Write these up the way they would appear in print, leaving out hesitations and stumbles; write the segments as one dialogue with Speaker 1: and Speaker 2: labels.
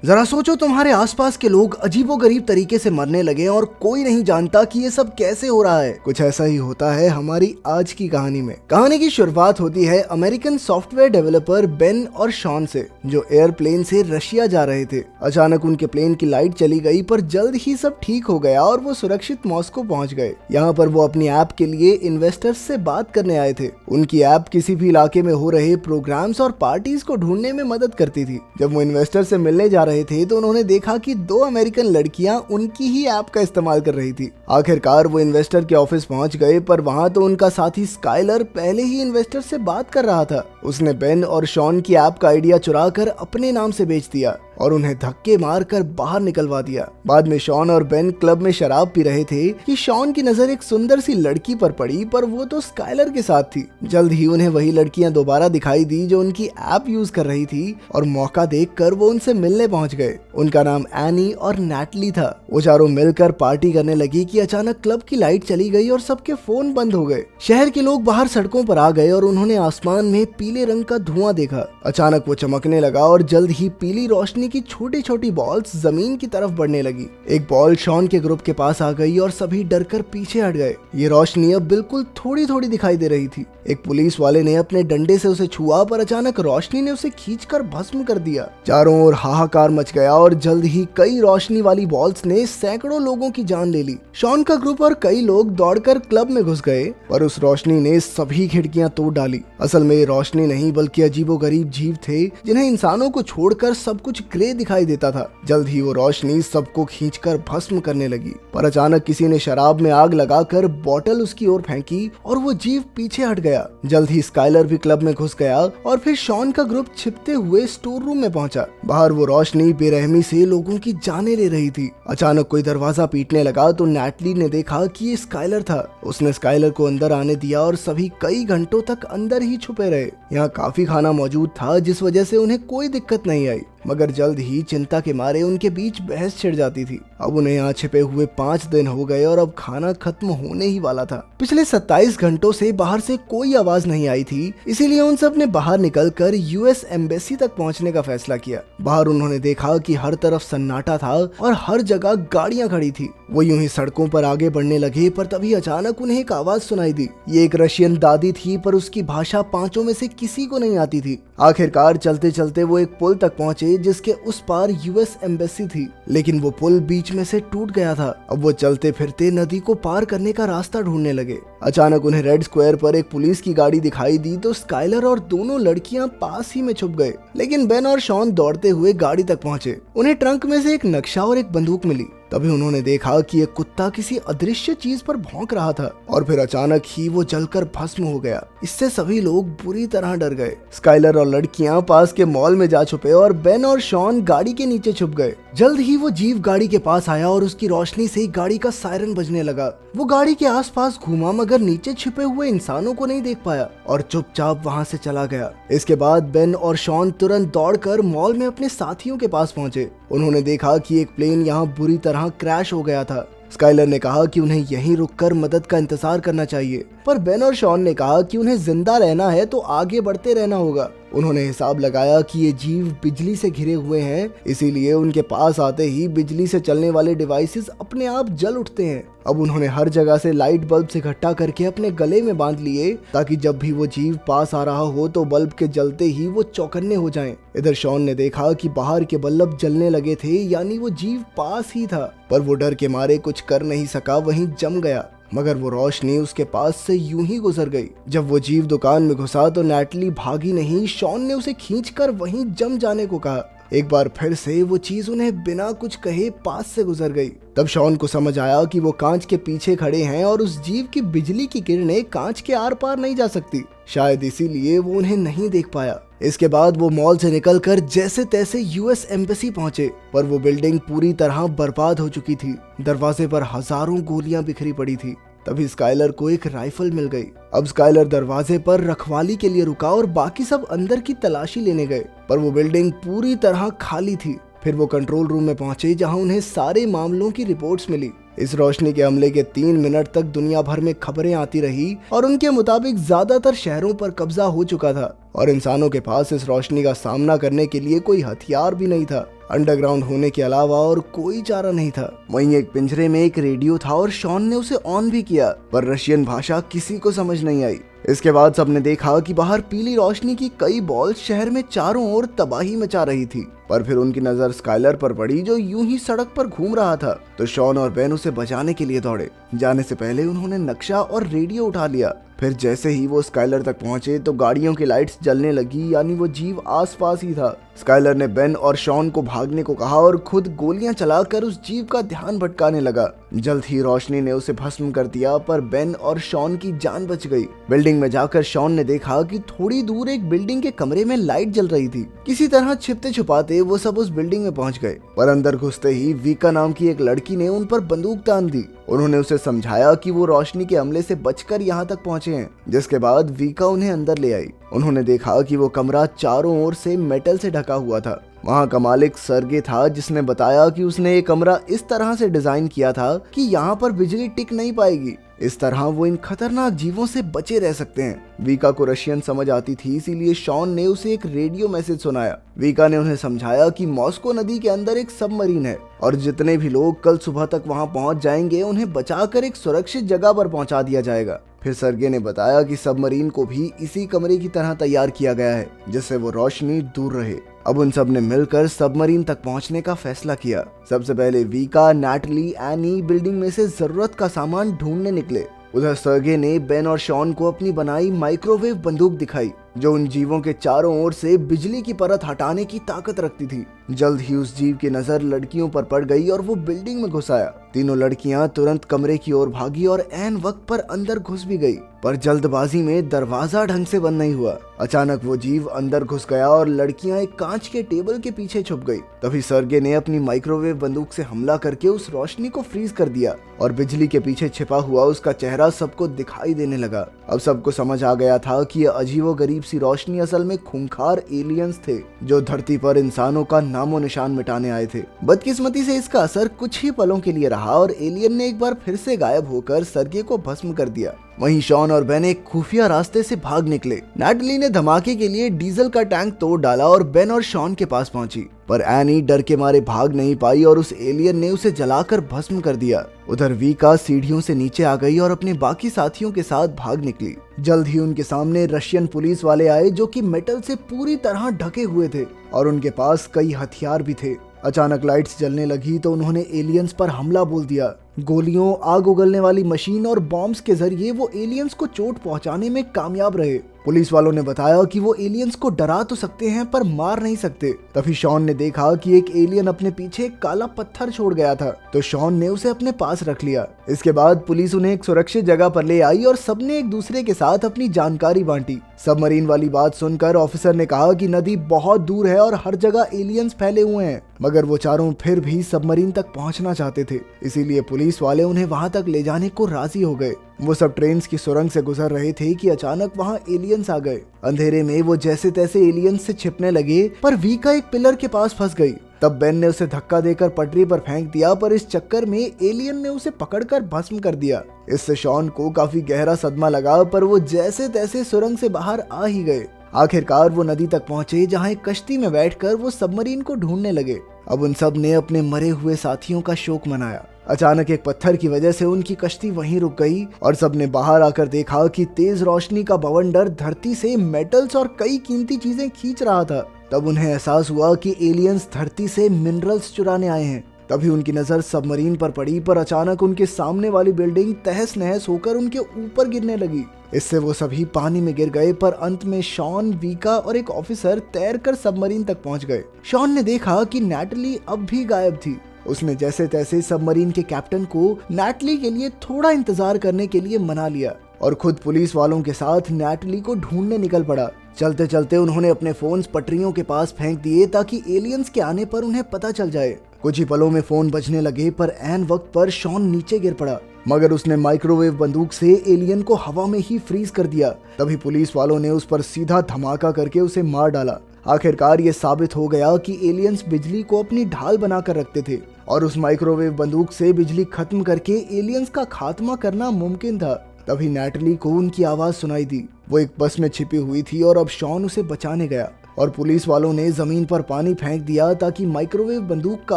Speaker 1: जरा सोचो, तुम्हारे आसपास के लोग अजीबोगरीब तरीके से मरने लगे और कोई नहीं जानता कि ये सब कैसे हो रहा है। कुछ ऐसा ही होता है हमारी आज की कहानी में। कहानी की शुरुआत होती है अमेरिकन सॉफ्टवेयर डेवलपर बेन और शॉन से, जो एयरप्लेन से रशिया जा रहे थे। अचानक उनके प्लेन की लाइट चली गई, पर जल्द ही सब ठीक हो गया और वो सुरक्षित मॉस्को पहुंच गए। यहाँ पर वो अपनी ऐप के लिए इन्वेस्टर्स से बात करने आए थे। उनकी ऐप किसी भी इलाके में हो रहे प्रोग्राम्स और पार्टीज को ढूंढने में मदद करती थी। जब वो इन्वेस्टर से मिलने जा रहे थे तो उन्होंने देखा कि दो अमेरिकन लड़कियां उनकी ही ऐप का इस्तेमाल कर रही थी। आखिरकार वो इन्वेस्टर के ऑफिस पहुंच गए, पर वहां तो उनका साथी स्काइलर पहले ही इन्वेस्टर से बात कर रहा था। उसने बेन और शॉन की ऐप का आइडिया चुरा कर अपने नाम से बेच दिया और उन्हें धक्के मारकर बाहर निकलवा दिया। बाद में शॉन और बेन क्लब में शराब पी रहे थे कि शॉन की नजर एक सुंदर सी लड़की पर पड़ी, पर वो तो स्काइलर के साथ थी। जल्द ही उन्हें वही लड़कियां दोबारा दिखाई दी जो उनकी ऐप यूज कर रही थी, और मौका देखकर वो उनसे मिलने पहुंच गए। उनका नाम एनी और नैटली था। वो चारों मिलकर पार्टी करने लगी कि अचानक क्लब की लाइट चली गई और सबके फोन बंद हो गए। शहर के लोग बाहर सड़कों पर आ गए और उन्होंने आसमान में पीले रंग का धुआं देखा। अचानक वो चमकने लगा और जल्द ही पीली रोशनी की छोटी छोटी बॉल्स जमीन की तरफ बढ़ने लगी। एक बॉल शॉन के ग्रुप के पास आ गई और सभी डरकर पीछे हट गए। ये रोशनी अब बिल्कुल थोड़ी थोड़ी दिखाई दे रही थी। एक पुलिस वाले ने अपने डंडे से उसे छुआ, पर अचानक रोशनी ने उसे खींचकर भस्म कर दिया। चारों ओर हाहाकार मच गया और जल्द ही कई रोशनी वाली बॉल्स ने सैकड़ों लोगों की जान ले ली। शॉन का ग्रुप और कई लोग दौड़कर क्लब में घुस गए, पर उस रोशनी ने सभी खिड़कियां तोड़ डाली। असल में ये रोशनी नहीं बल्कि अजीबोगरीब जीव थे, जिन्हें इंसानों को छोड़कर सब कुछ ग्रे दिखाई देता था। जल्द ही वो रोशनी सबको खींचकर भस्म करने लगी, पर अचानक किसी ने शराब में आग लगाकर बोतल उसकी ओर फेंकी और वो जीव पीछे हट गया। जल्द ही स्काइलर भी क्लब में घुस गया और फिर शॉन का ग्रुप छिपते हुए स्टोर रूम में पहुंचा। बाहर वो रोशनी बेरहमी से लोगों की जानें ले रही थी। अचानक कोई दरवाजा पीटने लगा तो नैटली ने देखा कि ये स्काइलर था। उसने स्काइलर को अंदर आने दिया और सभी कई घंटों तक अंदर ही छुपे रहे। यहाँ काफी खाना मौजूद था, जिस वजह से उन्हें कोई दिक्कत नहीं आई, मगर जल्द ही चिंता के मारे उनके बीच बहस छिड़ जाती थी। अब उन्हें यहाँ छिपे हुए 5 दिन हो गए और अब खाना खत्म होने ही वाला था। पिछले 27 घंटों से बाहर से कोई आवाज नहीं आई थी, इसीलिए उन सब ने बाहर निकलकर यूएस एम्बेसी तक पहुंचने का फैसला किया। बाहर उन्होंने देखा कि हर तरफ सन्नाटा था और हर जगह गाड़ियां खड़ी थी। वो यूं ही सड़कों पर आगे बढ़ने लगे, पर तभी अचानक उन्हें एक आवाज सुनाई दी। ये एक रशियन दादी थी, पर उसकी भाषा पांचों में से किसी को नहीं आती थी। आखिरकार चलते चलते वो एक पुल तक पहुंचे, जिसके उस पार यूएस एम्बेसी थी, लेकिन वो पुल बीच में से टूट गया था। अब वो चलते फिरते नदी को पार करने का रास्ता ढूंढने लगे। अचानक उन्हें रेड स्क्वायर पर एक पुलिस की गाड़ी दिखाई दी तो स्काइलर और दोनों लड़कियां पास ही में छुप गए, लेकिन बेन और शॉन दौड़ते हुए गाड़ी तक पहुंचे। उन्हें ट्रंक में से एक नक्शा और एक बंदूक मिली। तभी उन्होंने देखा कि एक कुत्ता किसी अदृश्य चीज पर भौंक रहा था और फिर अचानक ही वो जलकर भस्म हो गया। इससे सभी लोग बुरी तरह डर गए। स्काइलर और लड़कियां पास के मॉल में जा छुपे और बेन और शॉन गाड़ी के नीचे छुप गए। जल्द ही वो जीव गाड़ी के पास आया और उसकी रोशनी से गाड़ी का सायरन बजने लगा। वो गाड़ी के आसपास घूमा, मगर नीचे छिपे हुए इंसानों को नहीं देख पाया और चुपचाप वहां से चला गया। इसके बाद बेन और शॉन तुरंत दौड़कर मॉल में अपने साथियों के पास पहुंचे। उन्होंने देखा कि एक प्लेन यहाँ बुरी तरह क्रैश हो गया था। स्काइलर ने कहा कि उन्हें यहीं रुककर मदद का इंतजार करना चाहिए, पर बेन और शॉन ने कहा कि उन्हें जिंदा रहना है तो आगे बढ़ते रहना होगा। उन्होंने हिसाब लगाया कि ये जीव बिजली से घिरे हुए हैं, इसीलिए उनके पास आते ही बिजली से चलने वाले डिवाइसेस अपने आप जल उठते हैं। अब उन्होंने हर जगह से लाइट बल्ब से इकट्ठा करके अपने गले में बांध लिए, ताकि जब भी वो जीव पास आ रहा हो तो बल्ब के जलते ही वो चौकन्ने हो जाएं। इधर शॉन ने देखा कि बाहर के बल्ब जलने लगे थे, यानी वो जीव पास ही था, पर वो डर के मारे कुछ कर नहीं सका, वहीं जम गया। मगर वो रोशनी उसके पास से यूं ही गुजर गई। जब वो जीव दुकान में घुसा तो नैटली भागी नहीं, शॉन ने उसे खींचकर वहीं जम जाने को कहा। एक बार फिर से वो चीज उन्हें बिना कुछ कहे पास से गुजर गई। तब शॉन को समझ आया कि वो कांच के पीछे खड़े हैं और उस जीव की बिजली की किरणें कांच के आर पार नहीं जा सकती। शायद इसीलिए वो उन्हें नहीं देख पाया। इसके बाद वो मॉल से निकलकर जैसे तैसे यूएस एम्बेसी पहुंचे, पर वो बिल्डिंग पूरी तरह बर्बाद हो चुकी थी। दरवाजे पर हजारों गोलियां बिखरी पड़ी थी। तभी स्काइलर को एक राइफल मिल गई। अब स्काइलर दरवाजे पर रखवाली के लिए रुका और बाकी सब अंदर की तलाशी लेने गए, पर वो बिल्डिंग पूरी तरह खाली थी। फिर वो कंट्रोल रूम में पहुंचे, जहां उन्हें सारे मामलों की रिपोर्ट्स मिली। इस रोशनी के हमले के 3 मिनट तक दुनिया भर में खबरें आती रही और उनके मुताबिक ज्यादातर शहरों पर कब्जा हो चुका था और इंसानों के पास इस रोशनी का सामना करने के लिए कोई हथियार भी नहीं था। अंडरग्राउंड होने के अलावा और कोई चारा नहीं था। वहीं एक पिंजरे में एक रेडियो था और शॉन ने उसे ऑन भी किया, पर रशियन भाषा किसी को समझ नहीं आई। इसके बाद सबने देखा कि बाहर पीली रोशनी की कई बॉल्स शहर में चारों ओर तबाही मचा रही थी। पर फिर उनकी नजर स्काइलर पर पड़ी, जो यूं ही सड़क पर घूम रहा था। तो शॉन और बेन उसे बचाने के लिए दौड़े। जाने से पहले उन्होंने नक्शा और रेडियो उठा लिया। फिर जैसे ही वो स्काइलर तक पहुंचे तो गाड़ियों की लाइट्स जलने लगी, यानी वो जीव आसपास ही था। स्काइलर ने बेन और शॉन को भागने को कहा और खुद गोलियां चलाकर उस जीव का ध्यान भटकाने लगा। जल्द ही रोशनी ने उसे भस्म कर दिया, पर बेन और शॉन की जान बच गई। बिल्डिंग में जाकर शॉन ने देखा कि थोड़ी दूर एक बिल्डिंग के कमरे में लाइट जल रही थी। किसी तरह छिपते छुपाते वो सब उस बिल्डिंग में पहुंच गए, पर अंदर घुसते ही वीका नाम की एक लड़की ने उन पर बंदूक तान दी। उन्होंने उसे समझाया कि वो रोशनी के हमले से बचकर यहाँ तक पहुंचे हैं, जिसके बाद वीका उन्हें अंदर ले आई। उन्होंने देखा कि वो कमरा चारों ओर से मेटल से ढका हुआ था। वहाँ का मालिक सर्गे था, जिसने बताया कि उसने ये कमरा इस तरह से डिजाइन किया था कि यहाँ पर बिजली टिक नहीं पाएगी। इस तरह वो इन खतरनाक जीवों से बचे रह सकते हैं। वीका को रशियन समझ आती थी, इसीलिए शॉन ने उसे एक रेडियो मैसेज सुनाया। वीका ने उन्हें समझाया कि मॉस्को नदी के अंदर एक सबमरीन है और जितने भी लोग कल सुबह तक वहां पहुंच जाएंगे उन्हें बचाकर एक सुरक्षित जगह पर पहुंचा दिया जाएगा। फिर सर्गे ने बताया कि सबमरीन को भी इसी कमरे की तरह तैयार किया गया है, जिससे वो रोशनी दूर रहे। अब उन सब ने मिलकर सबमरीन तक पहुंचने का फैसला किया। सबसे पहले वीका, नैटली, एनी बिल्डिंग में से जरूरत का सामान ढूंढने निकले। उधर सर्गे ने बेन और शॉन को अपनी बनाई माइक्रोवेव बंदूक दिखाई, जो उन जीवों के चारों ओर से बिजली की परत हटाने की ताकत रखती थी। जल्द ही उस जीव की नजर लड़कियों पर पड़ गई और वो बिल्डिंग में घुस आया। तीनों लड़कियां तुरंत कमरे की ओर भागी और ऐन वक्त पर अंदर घुस भी गई, पर जल्दबाजी में दरवाजा ढंग से बंद नहीं हुआ। अचानक वो जीव अंदर घुस गया और लड़कियां एक कांच के टेबल के पीछे छुप गई। तभी सर्गे ने अपनी माइक्रोवेव बंदूक से हमला करके उस रोशनी को फ्रीज कर दिया और बिजली के पीछे छिपा हुआ उसका चेहरा सबको दिखाई देने लगा। अब सबको समझ आ गया था कि ये अजीबोगरीब सी रोशनी असल में खूंखार एलियंस थे, जो धरती पर इंसानों का नामो निशान मिटाने आए थे। बदकिस्मती से इसका असर कुछ ही पलों के लिए रहा और एलियन ने एक बार फिर से गायब होकर सर्गे को भस्म कर दिया। वहीं शॉन और बेन एक खुफिया रास्ते से भाग निकले। नैटली ने धमाके के लिए डीजल का टैंक तोड़ डाला और बेन और शॉन के पास पहुंची, पर एनी डर के मारे भाग नहीं पाई और उस एलियन ने उसे जलाकर भस्म कर दिया। उधर वीका सीढ़ियों से नीचे आ गई और अपने बाकी साथियों के साथ भाग निकली। जल्द ही उनके सामने रशियन पुलिस वाले आए, जो कि मेटल से पूरी तरह ढके हुए थे और उनके पास कई हथियार भी थे। अचानक लाइट्स जलने लगी तो उन्होंने एलियंस पर हमला बोल दिया। गोलियों, आग उगलने वाली मशीन और बॉम्ब्स के जरिए वो एलियंस को चोट पहुंचाने में कामयाब रहे। पुलिस वालों ने बताया कि वो एलियंस को डरा तो सकते हैं पर मार नहीं सकते। तभी शॉन ने देखा कि एक एलियन अपने पीछे एक काला पत्थर छोड़ गया था, तो शॉन ने उसे अपने पास रख लिया। इसके बाद पुलिस उन्हें एक सुरक्षित जगह पर ले आई और सबने एक दूसरे के साथ अपनी जानकारी बांटी। सबमरीन वाली बात सुनकर ऑफिसर ने कहा कि नदी बहुत दूर है और हर जगह एलियंस फैले हुए हैं, मगर वो चारों फिर भी सबमरीन तक पहुंचना चाहते थे, इसीलिए पुलिस वाले उन्हें वहां तक ले जाने को राजी हो गए। वो सब ट्रेन की सुरंग से गुजर रहे थे कि अचानक वहां एलियंस आ गए। अंधेरे में वो जैसे तैसे एलियंस से छिपने लगे, पर वीका एक पिलर के पास फंस गई। तब बेन ने उसे धक्का देकर पटरी पर फेंक दिया, पर इस चक्कर में एलियन ने उसे पकड़कर भस्म कर दिया। इससे शॉन को काफी गहरा सदमा लगा, पर वो जैसे तैसे सुरंग से बाहर आ ही गए। आखिरकार वो नदी तक पहुंचे, जहां एक कश्ती में बैठकर वो सबमरीन को ढूंढने लगे। अब उन सब ने अपने मरे हुए साथियों का शोक मनाया। अचानक एक पत्थर की वजह से उनकी कश्ती वहीं रुक गई और सबने बाहर आकर देखा कि तेज रोशनी का बवंडर धरती से मेटल्स और कई कीमती चीजें खींच रहा था। तब उन्हें एहसास हुआ कि एलियंस धरती से मिनरल्स चुराने आए हैं। तभी उनकी नजर सबमरीन पर पड़ी, पर अचानक उनके सामने वाली बिल्डिंग तहस नहस होकर उनके ऊपर गिरने लगी। इससे वो सभी पानी में गिर गए, पर अंत में शॉन, वीका और एक ऑफिसर तैरकर सबमरीन तक पहुंच गए। शॉन ने देखा कि नैटली अब भी गायब थी। उसने जैसे तैसे सबमरीन के कैप्टन को नैटली के लिए थोड़ा इंतजार करने के लिए मना लिया और खुद पुलिस वालों के साथ नैटली को ढूंढने निकल पड़ा। चलते चलते उन्होंने अपने फोन्स पटरियों के पास फेंक दिए ताकि एलियंस के आने पर उन्हें पता चल जाए। कुछ ही पलों में फोन बजने लगे, पर ऐन वक्त पर शॉन नीचे गिर पड़ा, मगर उसने माइक्रोवेव बंदूक से एलियन को हवा में ही फ्रीज कर दिया। तभी पुलिस वालों ने उस पर सीधा धमाका करके उसे मार डाला। आखिरकार ये साबित हो गया कि एलियंस बिजली को अपनी ढाल बनाकर रखते थे और उस माइक्रोवेव बंदूक से बिजली खत्म करके एलियंस का खात्मा करना मुमकिन था। तभी नैटली को उनकी आवाज सुनाई दी। वो एक बस में छिपी हुई थी और अब शॉन उसे बचाने गया। और पुलिस वालों ने जमीन पर पानी फेंक दिया ताकि माइक्रोवेव बंदूक का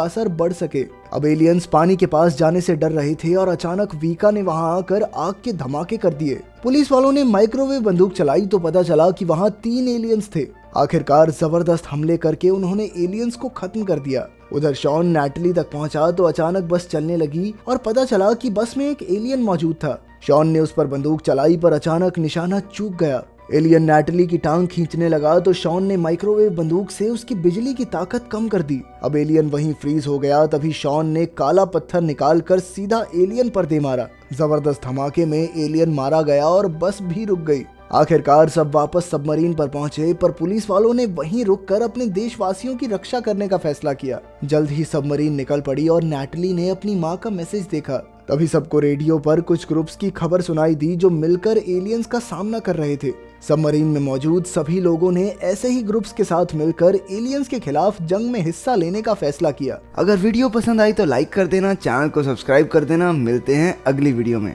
Speaker 1: असर बढ़ सके। अब एलियंस पानी के पास जाने से डर रहे थे और अचानक वीका ने वहां आकर आग के धमाके कर दिए। पुलिस वालों ने माइक्रोवेव बंदूक चलाई तो पता चला कि वहां 3 एलियंस थे। आखिरकार जबरदस्त हमले करके उन्होंने एलियंस को खत्म कर दिया। उधर शॉन नैटली तक पहुंचा तो अचानक बस चलने लगी और पता चला कि बस में एक एलियन मौजूद था। शॉन ने उस पर बंदूक चलाई पर अचानक निशाना चूक गया। एलियन नैटली की टांग खींचने लगा तो शॉन ने माइक्रोवेव बंदूक से उसकी बिजली की ताकत कम कर दी। अब एलियन वहीं फ्रीज हो गया। तभी शॉन ने काला पत्थर निकालकर सीधा एलियन पर दे मारा। जबरदस्त धमाके में एलियन मारा गया और बस भी रुक गई। आखिरकार सब वापस सबमरीन पर पहुंचे, पर पुलिस वालों ने वहीं रुककर अपने देशवासियों की रक्षा करने का फैसला किया। जल्द ही सबमरीन निकल पड़ी और नैटली ने अपनी मां का मैसेज देखा। तभी सबको रेडियो पर कुछ ग्रुप्स की खबर सुनाई दी जो मिलकर एलियंस का सामना कर रहे थे। सबमरीन में मौजूद सभी लोगों ने ऐसे ही ग्रुप्स के साथ मिलकर एलियंस के खिलाफ जंग में हिस्सा लेने का फैसला किया। अगर वीडियो पसंद आई तो लाइक कर देना, चैनल को सब्सक्राइब कर देना। मिलते हैं अगली वीडियो में।